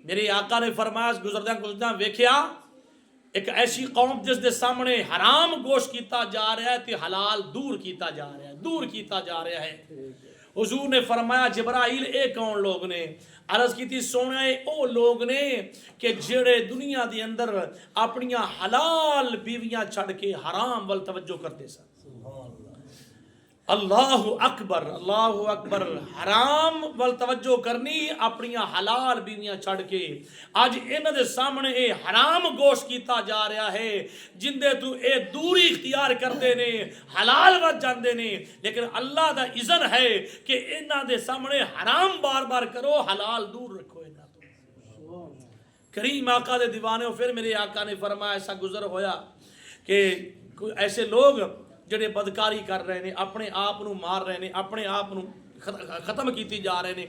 मेरे आका ने फरमाया गुजरदा गुजरदा वेख्या एक ऐसी कौम जिस दे सामने हराम गोश्त किया जा रहा है तो हलाल दूर किया जा रहा है, दूर किया जा रहा है। हुजूर ने फरमाया जिब्राइल ए कौन लोग ने? अर्ज की सोने ओ लोग ने कि जेड़े दुनिया के अंदर अपनियां हलाल बीवियां छड़ के हराम वल तवज्जो करते सन। अल्लाहु अकबर, अल्लाहु अकबर। हराम वल तवज्जो करनी, अपनियां हलाल बीवियां छड़ के अज इन्हां दे सामने ये हराम गोश्त किया जा रहा है जिंदे तू ये दूरी इख्तियार करते ने, हलाल वल जाते ने। लेकिन अल्लाह दा इज़न है कि इन्हां दे सामने हराम बार बार करो, हलाल दूर रखो इन्हां तो। करीम आका दे दीवाने फिर मेरे आका ने फरमाया ऐसा गुजर होया कि ऐसे लोग ਜਿਹੜੇ बदकारी कर रहे हैं, अपने आप को मार रहे हैं, अपने आप को खत्म की जा रहे हैं।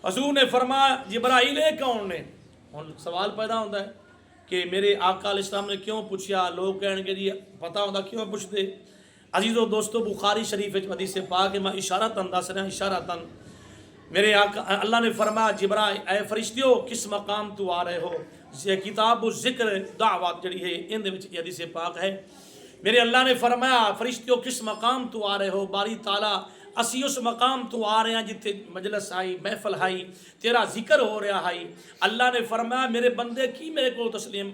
हजूर ने फरमाया जिब्राइल ये कौन ने? हुण सवाल पैदा होता है कि मेरे आका अलैहिस्सलाम ने क्यों पूछा? लोग कहेंगे जी पता होता क्यों पूछते। अजीज़ो दोस्तों बुखारी शरीफ हदीस पाक मैं इशारतन दस रहा, इशारतन मेरे आका अल्लाह ने फरमाया जिब्राइल ए फरिश्तियों किस मकाम तू आ रहे हो? किताब जिक्र दावत जड़ी है इन हदीस पाक है। मेरे अल्लाह ने फरमाया फरिश्तियों किस मकाम तू आ रहे हो? बारी ताला असी उस मकाम तू आ रहे हैं जिथे मजलस आई, महफल आई, तेरा जिक्र हो रहा है। अल्लाह ने फरमाया मेरे बंदे की मेरे को तस्लीम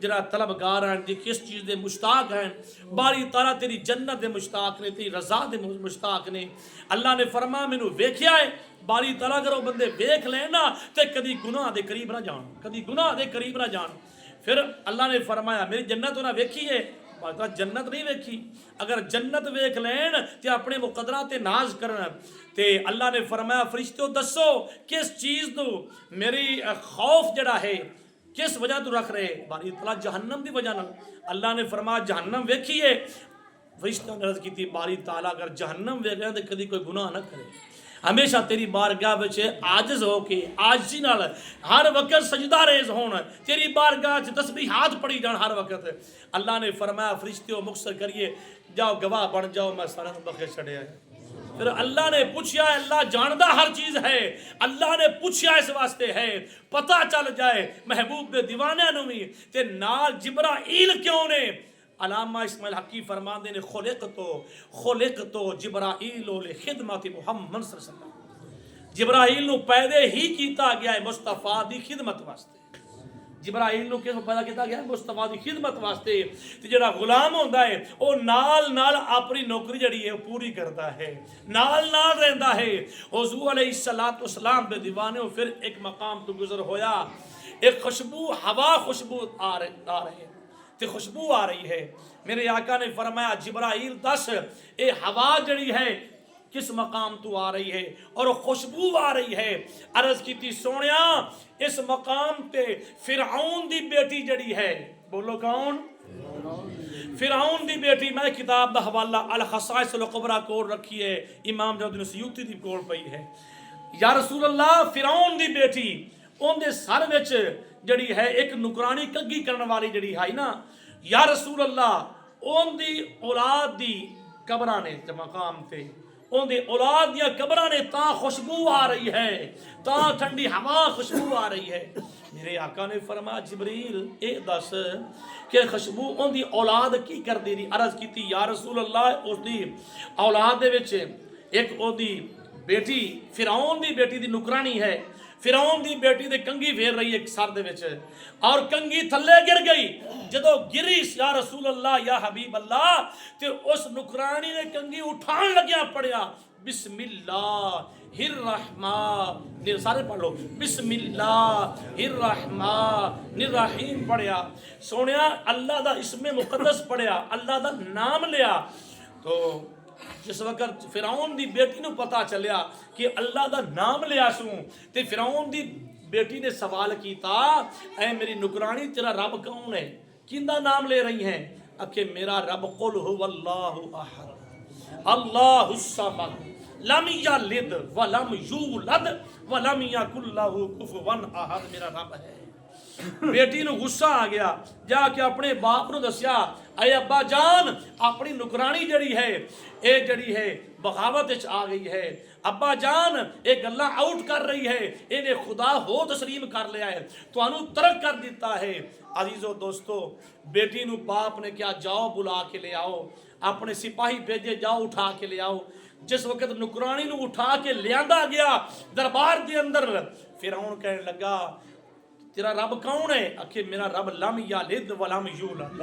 जरा तलबगार हैं जी, किस चीज़ के मुश्ताक हैं? बारी ताला तेरी जन्नत के मुश्ताक ने, तेरी रजा के मुश्ताक ने। अल्लाह ने फरमाया मैनू वेख्या है। बारी ताला करो बंदे वेख लेना तो कभी गुनाह के करीब ना जान, कभी गुनाह के करीब ना जान। फिर अल्लाह ने फरमाया मेरी जन्नत उन्हें वेखी है? जन्नत नहीं वेखी। अगर जन्नत वेख लैन तो अपने मुकदरा ते नाज करन। ते अल्लाह ने फरमाया फरिश्तों दसो किस चीज़ तो मेरी खौफ जड़ा है किस वजह तो रख रहे? बारी तला जहन्नम की वजह न। अल्लाह ने फरमाया जहन्नम वेखी है? फरिश्तों ने अर्ज की बारी ताला अगर जहन्नम वेख रहे तो कभी कोई गुनाह न करे, हमेशा तेरी बारगाह विच आजिज़ होके आजिज़ी नाल हर वक्त सजदा रेज़ होण, तेरी बारगाह च तस्बीहात पढ़ी जान हर वक्त। अल्लाह ने फरमाया फरिश्तियों मुक्सर करिए जाओ गवाह बन जाओ मैं सारा बख्श छड़िया। फिर अल्लाह ने पूछा, अल्लाह जानदा हर चीज़ है, अल्लाह ने पूछा इस वास्ते है पता चल जाए महबूब दे दीवाने नूं भी ते नाल जिब्राइल क्यों ने। अलामा इस्माइल हकी फरमाते ने खुलिक तो जिब्राइल ले खिदमत मुहम्मद सल्लल्लाहु अलैहि वसल्लम। जिब्राइल नूं पैदा ही किया गया है मुस्तफा दी खिदमत वास्ते। जिब्राइल नूं किस पैदा किया गया है? मुस्तफा दी खिदमत वास्ते। ते जिहड़ा गुलाम होंदा है वो नाल नाल अपनी नौकरी जड़ी है पूरी करता है, नाल नाल रहंदा है। हुजूर अलैहिस्सलातु वस्सलाम दे दीवाने फिर एक मकाम तो गुजर होया, एक खुशबू हवा खुशबू आ रही ते खुशबू आ रही है। मेरे आका ने फरमाया जिब्राइल दस ये हवा जड़ी है किस मकाम तू आ रही है और खुशबू आ रही है? अर्ज की सोनिया इस मकाम ते फिरौन दी बेटी जड़ी है, बोलो कौन? फिरौन दी बेटी। मैं किताब दा हवाला अल खसाइस अल कुबरा कोल रखी है, इमाम जलालुद्दीन सयूती दी कोल पई है। या रसूल अल्लाह फिरौन दी बेटी उनके सर विच जड़ी है एक नुकरानी कग्गी करने वाली जड़ी है ना, या रसूल अल्लाह उनकी औलाद दी कब्रां ने मकाम ते उनकी औलाद दियां कब्रां ने ता खुशबू आ रही है, ता ठंडी हवा खुशबू आ रही है। मेरे आका ने फरमाया जिब्रील ए दस कि खुशबू उनकी औलाद की करती रही? अर्ज की या रसूल अल्लाह उसकी औलाद दे विच एक ओदी बेटी फिरौन दी बेटी दी नुकरानी है। फिरौन दी बेटी दे कंगी फेर रही है सर दे विच और कंगी थल्ले गिर गई। जदों गिरी या रसूल अल्लाह या हबीब अल्लाह ते उस नुकरानी ने कंगी उठान लग्या पढ़िया बिस्मिल्लाहिर रहमानिर, सारे पढ़ लो बिस्मिल्लाहिर रहमानिर रहीम पढ़िया। सोनिया अल्लाह दा इस्मे मुकद्दस पढ़िया, अल्लाह दा नाम लिया। तो जिस वक्त फिरौन दी बेटी नूं पता चलिया कि अल्लाह दा नाम लिया सूं ते फिरौन दी बेटी ने सवाल किया ऐ मेरी नुकरानी तेरा रब कौन है? किंदा नाम ले रही हैं? आखे मेरा रब कुल हुवल्लाहु अहद अल्लाहुस समद लम यलिद व लम यूलद व लम यकुल लहू कुफुवन अहद, मेरा रब है। बेटी नूं गुस्सा आ गया, जाके अपने बाप नूं दस्या, अरे अब्बा जान अपनी नुकरानी जड़ी है ये जड़ी है बगावत आ गई है, अब्बा जान ये गल्लां आउट कर रही है, इन्हें खुदा हो तस्लीम कर लिया है, तुहानू तरक कर दिता है। अजीजो दोस्तों, बेटी नूं बाप ने क्या, जाओ बुला के ले आओ, अपने सिपाही भेजे, जाओ उठा के ले आओ। जिस वक्त नुकरानी नूं उठा के लियांदा गया दरबार के अंदर, फिरौन कहने लगा तेरा रब कौन है? आखिर मेरा रब लम यलिद वलम यूलद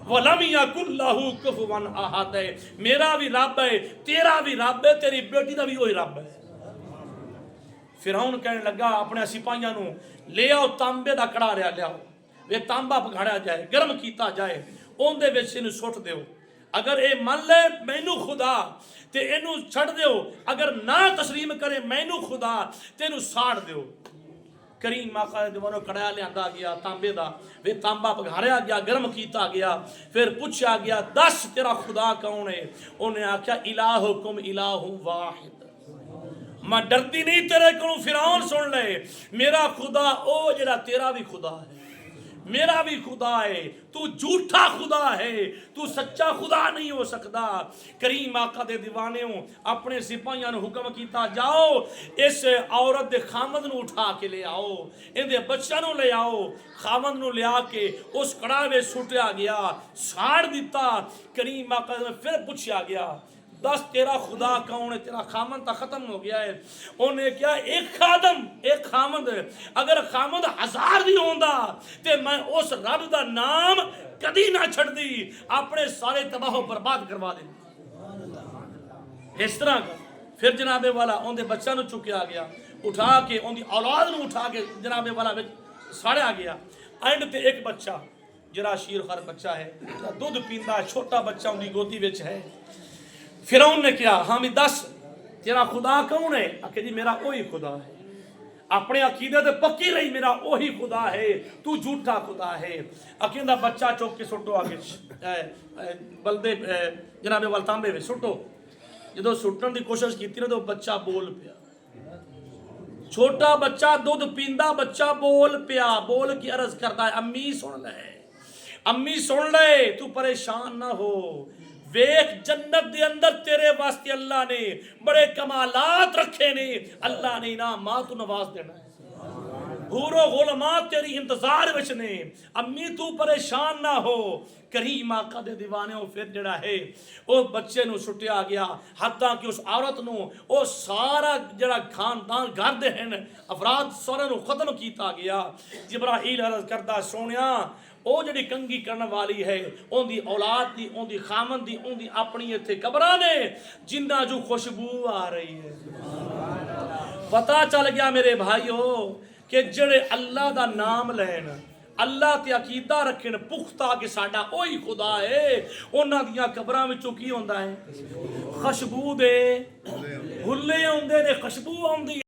वलम यकुल लहू कुफुवन अहद है। मेरा भी रब है, तेरा भी रब है, तेरी बेटी का भी वही रब है। फिरौन कहने लगा अपने सिपाहियों नूं, ले आओ तांबे का कड़ा लियाओ, वे तांबा पघाड़ा जाए, गर्म किया जाए, उहदे विच इहनूं सुट दिओ, अगर ये मन ले मैनू खुदा ते इनू छड़ दिओ, अगर ना तस्लीम करे मैनू खुदा ते इनू साड़ दिओ। करीम आका दीवानों कड़ा लिया गया तांबे का, वे तांबा पघारिया गया, गर्म किया गया, फिर पूछा गया दस तेरा खुदा कौन है? उन्हें आख्या इलाहुकुम इलाहु वाहिद, मैं डरती नहीं तेरे को। फिरौन सुन ले, मेरा खुदा ओ जेड़ा तेरा भी खुदा है, मेरा भी खुदा है, तू झूठा खुदा है, तू सच्चा खुदा नहीं हो सकता। करीम आका दे दीवानेओं अपने सिपाहियों ने हुक्म किया, जाओ इस औरत दे खामद नूं उठा के ले आओ, इहदे बच्चों नूं ले आओ। खामद नूं लिया के उस कड़ा में सुटिया गया, साड़ दिता। करीम आका ने फिर पूछा गया दस तेरा खुदा कौन है? तेरा खामद तो खत्म हो गया है। उन्हें क्या एक खादम एक खामद, अगर खामद 1000 भी होंदा ते मैं उस रब दा नाम कदी ना छड़ दी, अपने सारे तबाह बर्बाद करवा दे। इस तरह का फिर जनाबे वाला उनके बच्चा नूं चुकिया गया, उठा के उनकी औलाद नूं उठा के जनाबे वाला साड़िया गया। एंड ते एक बच्चा जरा शीरखर बच्चा है, दुध पींदा, छोटा बच्चा उनकी गोदी विच है। फिरौन ने कहा हाँ भी दस तेरा खुदा कौन है? आखे जी मेरा वही खुदा है। अपने अकीदे ते पक्की रही, मेरा वही खुदा है, तू झूठा खुदा है। अकेंदा बच्चा चौक के सुटो, आगे बलदे जनाबे वाल तांबे में सुटो। जो सुटन की कोशिश की ना तो बच्चा बोल पिया, छोटा बच्चा दुध पींदा बच्चा बोल पिया, बोल की अर्ज करता है अम्मी सुन ले, अम्मी सुन ले, तू परेशान ना हो, वेख जन्नत दे अंदर तेरे वास्ते अल्लाह ने बड़े कमालात रखे ने, अल्लाह ने इनाम मां तू नवाज देना है, हूरो गुलमा तेरी इंतजार विच ने, अम्मी तू परेशान ना हो। करीम आका दे दीवाने फिर जड़ा है वो बच्चे नूं सुटिया गया, हत्ता कि उस औरत नूं वो सारा जड़ा खानदान घर दे हैं अफराद सारे नूं खत्म किया गया। जिब्राईल अर्ज करदा सोनिया वो जिहड़ी कंगी करने वाली है उनकी औलाद दी, उनकी खामन दी, उनकी अपनी इत्थे कब्रां ने जिन्ना जो खुशबू आ रही है। पता चल गया मेरे भाईओ कि जेड़े अल्लाह दा नाम लैन, अल्लाह ते अकीदा रखन पुख्ता कि साडा ओही खुदा है, उन्हां दियां कब्रां विचों की होंदा है? खुशबू दे हुल्ले आउंदे ने, खुशबू आउंदी